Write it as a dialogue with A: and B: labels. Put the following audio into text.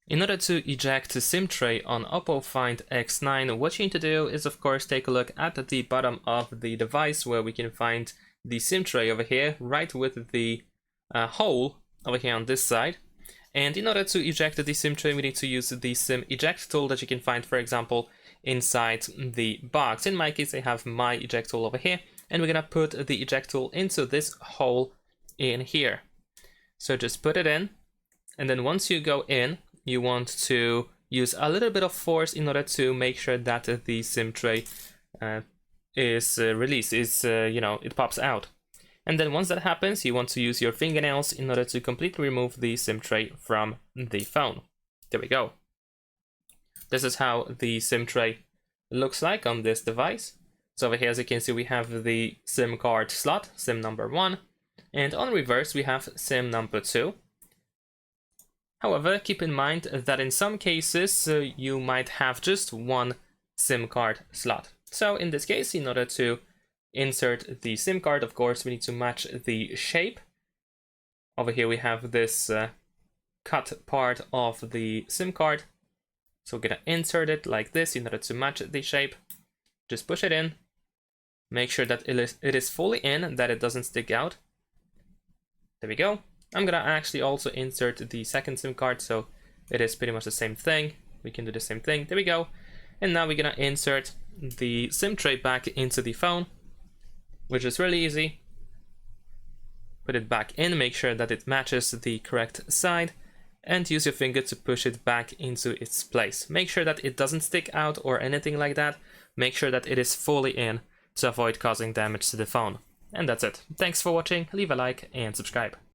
A: In order to eject the SIM tray on OPPO Find X9, what you need to do is of course take a look at the bottom of the device where we can find the SIM tray over here, right with the hole over here on this side. And in order to eject the SIM tray, we need to use the SIM eject tool that you can find, for example, inside the box. In my case, I have my eject tool over here, and we're gonna put the eject tool into this hole in here. So just put it in, and then once you go in, you want to use a little bit of force in order to make sure that the SIM tray is released, it pops out. And then once that happens, you want to use your fingernails in order to completely remove the SIM tray from the phone. There we go. This is how the SIM tray looks like on this device. So over here, as you can see, we have the SIM card slot, SIM number 1, and on reverse, we have SIM number 2. However, keep in mind that in some cases, you might have just one SIM card slot. So in this case, in order to insert the SIM card, of course, we need to match the shape. Over here, we have this cut part of the SIM card. So we're gonna insert it like this in order to match the shape. Just push it in. Make sure that it is fully in, that it doesn't stick out. There we go. I'm gonna actually also insert the second SIM card, so it is pretty much the same thing. We can do the same thing. There we go. And now we're gonna insert the SIM tray back into the phone, which is really easy. Put it back in, make sure that it matches the correct side, and use your finger to push it back into its place. Make sure that it doesn't stick out or anything like that. Make sure that it is fully in to avoid causing damage to the phone. And that's it. Thanks for watching, leave a like and subscribe.